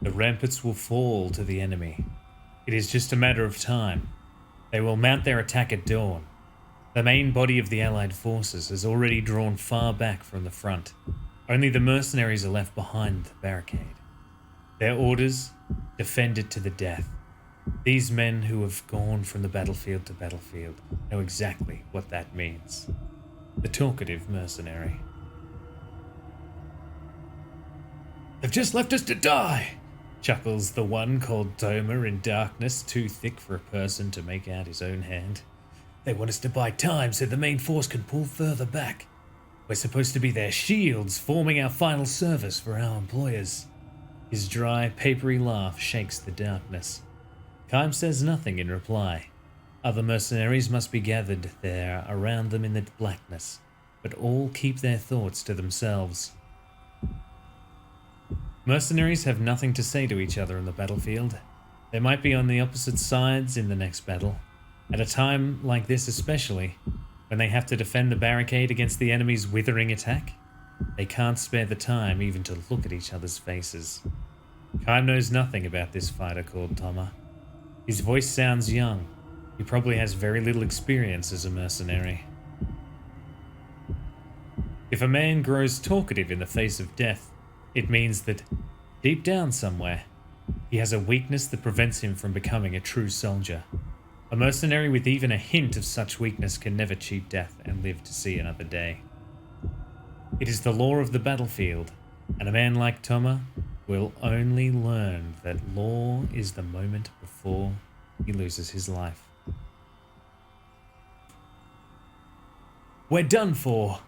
The ramparts will fall to the enemy. It is just a matter of time. They will mount their attack at dawn. The main body of the Allied forces has already drawn far back from the front. Only the mercenaries are left behind the barricade. Their orders: defend it to the death. These men who have gone from the battlefield to battlefield know exactly what that means. The talkative mercenary. "They've just left us to die," chuckles the one called Toma in darkness too thick for a person to make out his own hand. "They want us to buy time so the main force can pull further back. We're supposed to be their shields, forming our final service for our employers." His dry, papery laugh shakes the darkness. Kime says nothing in reply. Other mercenaries must be gathered there around them in the blackness, but all keep their thoughts to themselves. Mercenaries have nothing to say to each other on the battlefield. They might be on the opposite sides in the next battle. At a time like this especially, when they have to defend the barricade against the enemy's withering attack, they can't spare the time even to look at each other's faces. Kime knows nothing about this fighter called Toma. His voice sounds young. He probably has very little experience as a mercenary. If a man grows talkative in the face of death, it means that, deep down somewhere, he has a weakness that prevents him from becoming a true soldier. A mercenary with even a hint of such weakness can never cheat death and live to see another day. It is the law of the battlefield, and a man like Toma will only learn that law is the moment before he loses his life. "We're done for.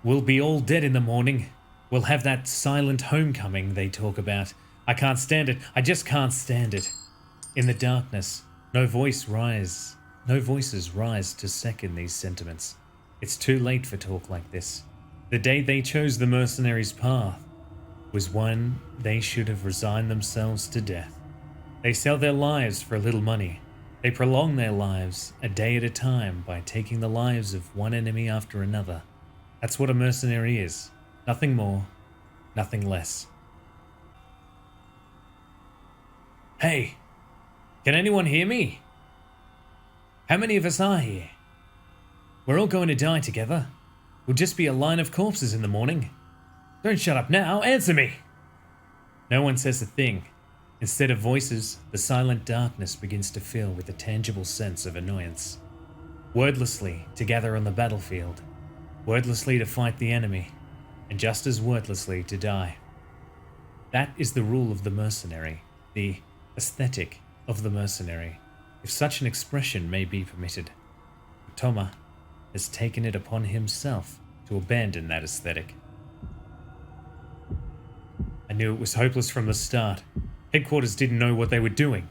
We'll be all dead in the morning. We'll have that silent homecoming they talk about. I can't stand it. I just can't stand it." In the darkness, no voices rise to second these sentiments. It's too late for talk like this. The day they chose the mercenaries' path was one they should have resigned themselves to death. They sell their lives for a little money. They prolong their lives a day at a time by taking the lives of one enemy after another. That's what a mercenary is. Nothing more, nothing less. "Hey, can anyone hear me? How many of us are here? We're all going to die together. We'll just be a line of corpses in the morning. Don't shut up now, answer me!" No one says a thing. Instead of voices, the silent darkness begins to fill with a tangible sense of annoyance. Wordlessly to gather on the battlefield, wordlessly to fight the enemy, and just as wordlessly to die. That is the rule of the mercenary, the aesthetic of the mercenary, if such an expression may be permitted. Toma has taken it upon himself to abandon that aesthetic. "I knew it was hopeless from the start. Headquarters didn't know what they were doing.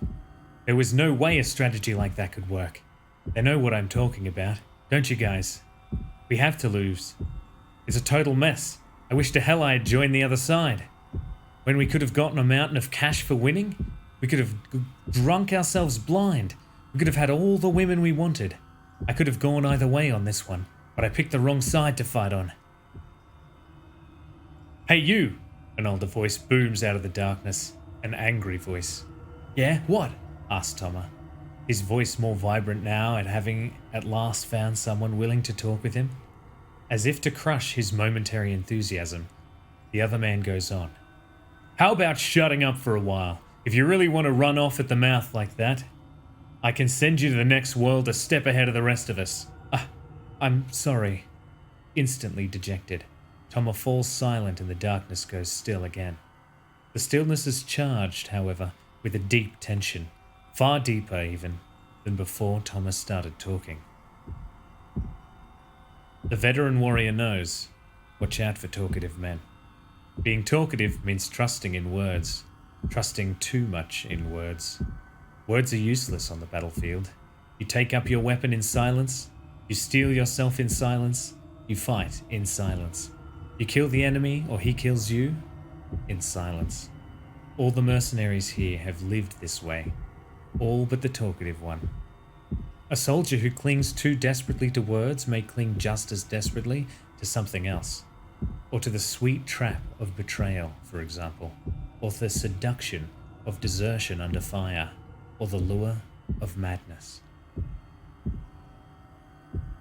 There was no way a strategy like that could work. They know what I'm talking about, don't you guys? We have to lose. It's a total mess. I wish to hell I had joined the other side. When we could have gotten a mountain of cash for winning, we could have drunk ourselves blind. We could have had all the women we wanted. I could have gone either way on this one, but I picked the wrong side to fight on." "Hey you!" An older voice booms out of the darkness. An angry voice. "Yeah, what?" asked Toma. His voice more vibrant now at having at last found someone willing to talk with him. As if to crush his momentary enthusiasm, the other man goes on. "How about shutting up for a while? If you really want to run off at the mouth like that, I can send you to the next world a step ahead of the rest of us." I'm sorry." Instantly dejected, Toma falls silent and the darkness goes still again. The stillness is charged, however, with a deep tension, far deeper even than before Toma started talking. The veteran warrior knows. Watch out for talkative men. Being talkative means trusting in words, trusting too much in words. Words are useless on the battlefield. You take up your weapon in silence, you steel yourself in silence, you fight in silence. You kill the enemy or he kills you in silence. All the mercenaries here have lived this way, all but the talkative one. A soldier who clings too desperately to words may cling just as desperately to something else, or to the sweet trap of betrayal, for example, or the seduction of desertion under fire, or the lure of madness.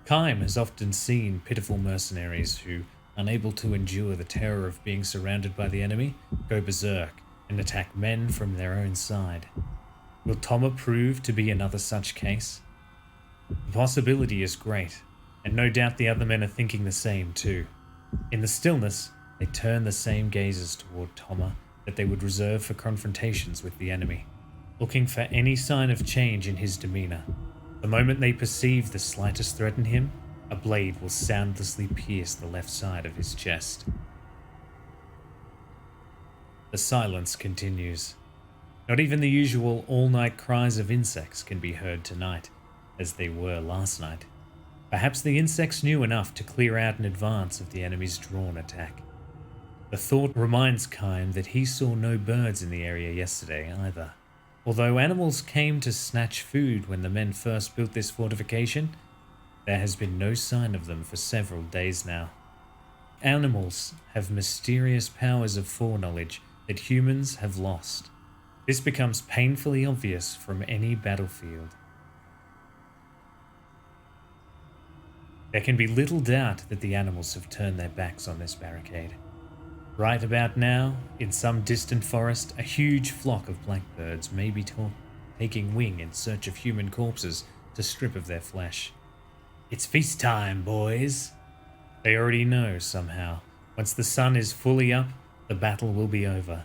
Kime has often seen pitiful mercenaries who, unable to endure the terror of being surrounded by the enemy, go berserk and attack men from their own side. Will Toma prove to be another such case? The possibility is great, and no doubt the other men are thinking the same too. In the stillness, they turn the same gazes toward Toma that they would reserve for confrontations with the enemy, looking for any sign of change in his demeanor. The moment they perceive the slightest threat in him, a blade will soundlessly pierce the left side of his chest. The silence continues. Not even the usual all-night cries of insects can be heard tonight, as they were last night. Perhaps the insects knew enough to clear out in advance of the enemy's drawn attack. The thought reminds Kime that he saw no birds in the area yesterday either. Although animals came to snatch food when the men first built this fortification, there has been no sign of them for several days now. Animals have mysterious powers of foreknowledge that humans have lost. This becomes painfully obvious from any battlefield. There can be little doubt that the animals have turned their backs on this barricade. Right about now, in some distant forest, a huge flock of blackbirds may be taking wing in search of human corpses to strip of their flesh. It's feast time, boys! They already know somehow. Once the sun is fully up, the battle will be over.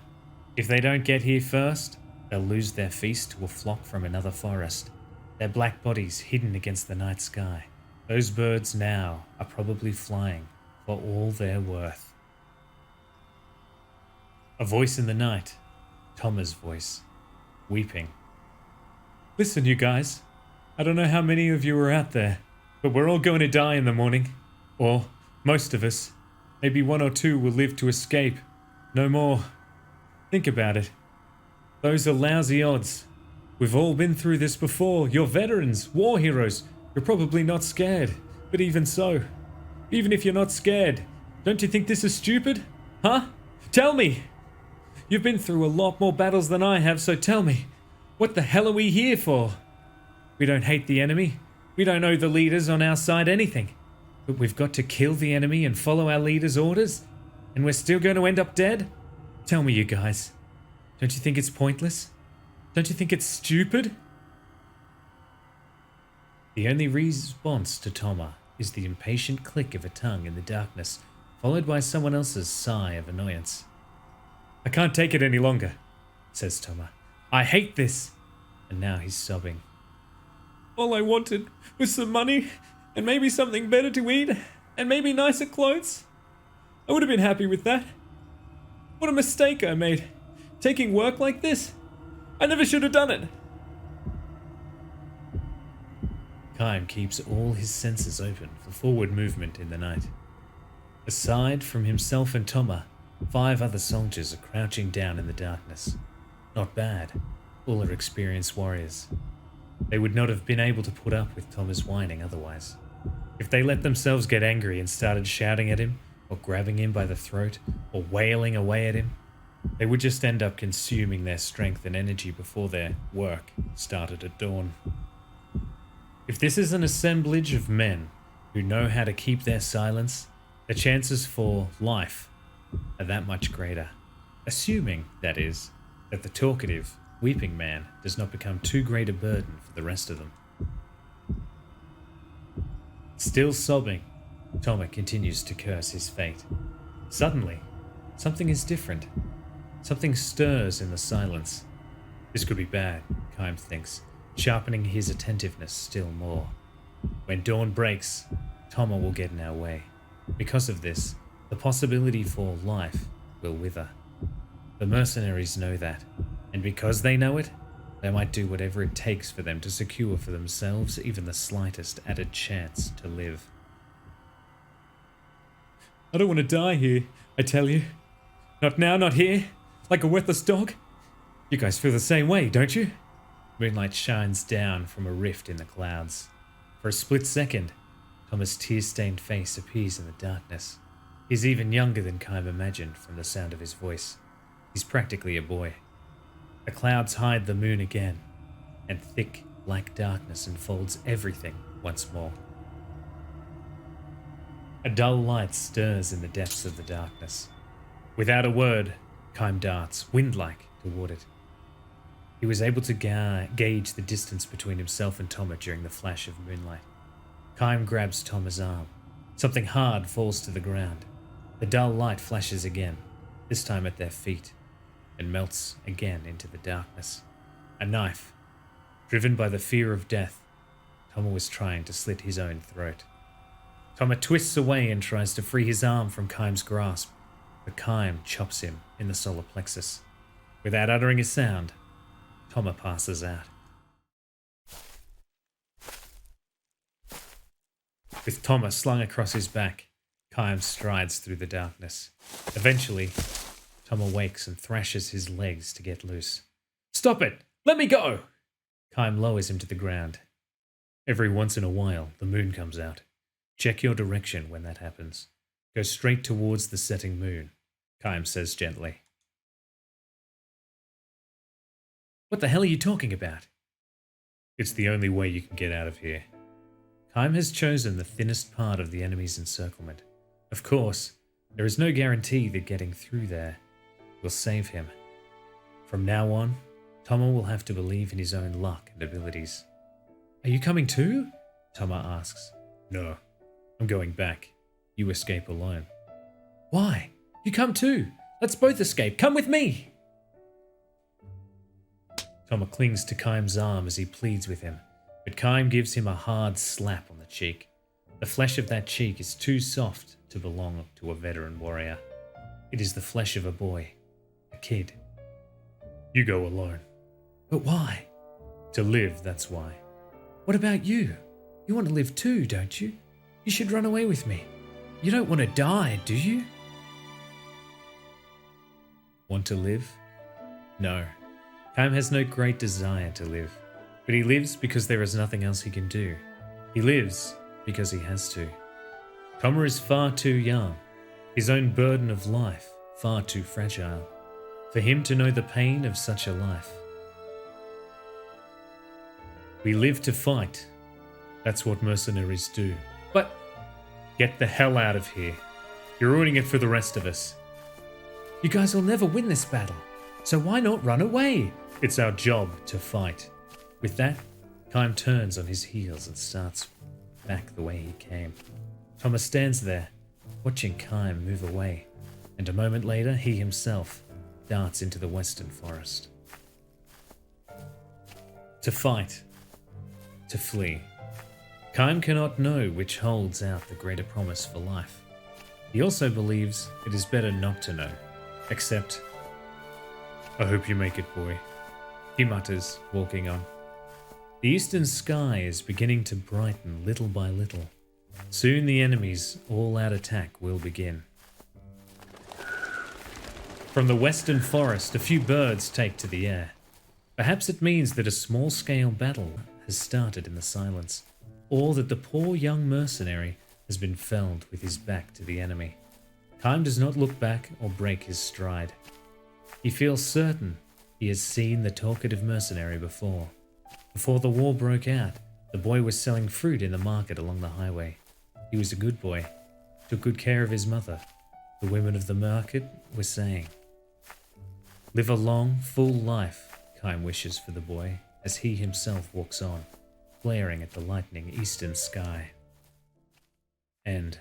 If they don't get here first, they'll lose their feast to a flock from another forest, their black bodies hidden against the night sky. Those birds now are probably flying for all they're worth. A voice in the night, Toma's voice, weeping. Listen, you guys, I don't know how many of you are out there, but we're all going to die in the morning. Or, most of us. Maybe one or two will live to escape. No more. Think about it. Those are lousy odds. We've all been through this before. You're veterans, war heroes. You're probably not scared, but even so, even if you're not scared, don't you think this is stupid? Huh? Tell me! You've been through a lot more battles than I have, so tell me, what the hell are we here for? We don't hate the enemy. We don't owe the leaders on our side anything. But we've got to kill the enemy and follow our leaders' orders? And we're still going to end up dead? Tell me, you guys, don't you think it's pointless? Don't you think it's stupid? The only response to Toma is the impatient click of a tongue in the darkness, followed by someone else's sigh of annoyance. I can't take it any longer, says Toma. I hate this. And now he's sobbing. All I wanted was some money, and maybe something better to eat, and maybe nicer clothes. I would have been happy with that. What a mistake I made. Taking work like this? I never should have done it. Kime keeps all his senses open for forward movement in the night. Aside from himself and Toma, 5 other soldiers are crouching down in the darkness. Not bad. All are experienced warriors. They would not have been able to put up with Toma's whining otherwise. If they let themselves get angry and started shouting at him, or grabbing him by the throat, or wailing away at him, they would just end up consuming their strength and energy before their work started at dawn. If this is an assemblage of men who know how to keep their silence, the chances for life are that much greater. Assuming, that is, that the talkative, weeping man does not become too great a burden for the rest of them. Still sobbing, Toma continues to curse his fate. Suddenly, something is different. Something stirs in the silence. This could be bad, Kime thinks, sharpening his attentiveness still more. When dawn breaks, Toma will get in our way. Because of this, the possibility for life will wither. The mercenaries know that, and because they know it, they might do whatever it takes for them to secure for themselves even the slightest added chance to live. I don't want to die here, I tell you. Not now, not here, like a worthless dog. You guys feel the same way, don't you? Moonlight shines down from a rift in the clouds. For a split second, Toma's tear-stained face appears in the darkness. He's even younger than Kime imagined from the sound of his voice. He's practically a boy. The clouds hide the moon again, and thick black darkness enfolds everything once more. A dull light stirs in the depths of the darkness. Without a word, Kime darts, wind-like, toward it. He was able to gauge the distance between himself and Toma during the flash of moonlight. Kime grabs Toma's arm. Something hard falls to the ground. The dull light flashes again, this time at their feet, and melts again into the darkness. A knife. Driven by the fear of death, Toma was trying to slit his own throat. Toma twists away and tries to free his arm from Kime's grasp, but Kime chops him in the solar plexus. Without uttering a sound, Toma passes out. With Toma slung across his back, Kime strides through the darkness. Eventually, Toma wakes and thrashes his legs to get loose. "Stop it! Let me go!" Kime lowers him to the ground. Every once in a while, the moon comes out. Check your direction when that happens. Go straight towards the setting moon, Kime says gently. What the hell are you talking about? It's the only way you can get out of here. Kime has chosen the thinnest part of the enemy's encirclement. Of course, there is no guarantee that getting through there will save him. From now on, Toma will have to believe in his own luck and abilities. Are you coming too? Toma asks. No, I'm going back. You escape alone. Why? You come too. Let's both escape. Come with me. Toma clings to Kime's arm as he pleads with him, but Kime gives him a hard slap on the cheek. The flesh of that cheek is too soft to belong to a veteran warrior. It is the flesh of a boy, a kid. You go alone. But why? To live, that's why. What about you? You want to live too, don't you? You should run away with me. You don't want to die, do you? Want to live? No. Kime has no great desire to live, but he lives because there is nothing else he can do. He lives because he has to. Toma is far too young, his own burden of life far too fragile, for him to know the pain of such a life. We live to fight. That's what mercenaries do. But get the hell out of here. You're ruining it for the rest of us. You guys will never win this battle, so why not run away? It's our job to fight. With that, Kime turns on his heels and starts back the way he came. Toma stands there, watching Kime move away, and a moment later he himself darts into the western forest. To fight. To flee. Kime cannot know which holds out the greater promise for life. He also believes it is better not to know, except, I hope you make it, boy, he mutters, walking on. The eastern sky is beginning to brighten little by little. Soon the enemy's all-out attack will begin. From the western forest, a few birds take to the air. Perhaps it means that a small-scale battle has started in the silence, or that the poor young mercenary has been felled with his back to the enemy. Kime does not look back or break his stride. He feels certain he has seen the talkative mercenary before. Before the war broke out, the boy was selling fruit in the market along the highway. He was a good boy, took good care of his mother. The women of the market were saying. Live a long, full life, Kime wishes for the boy, as he himself walks on, glaring at the lightning eastern sky. End.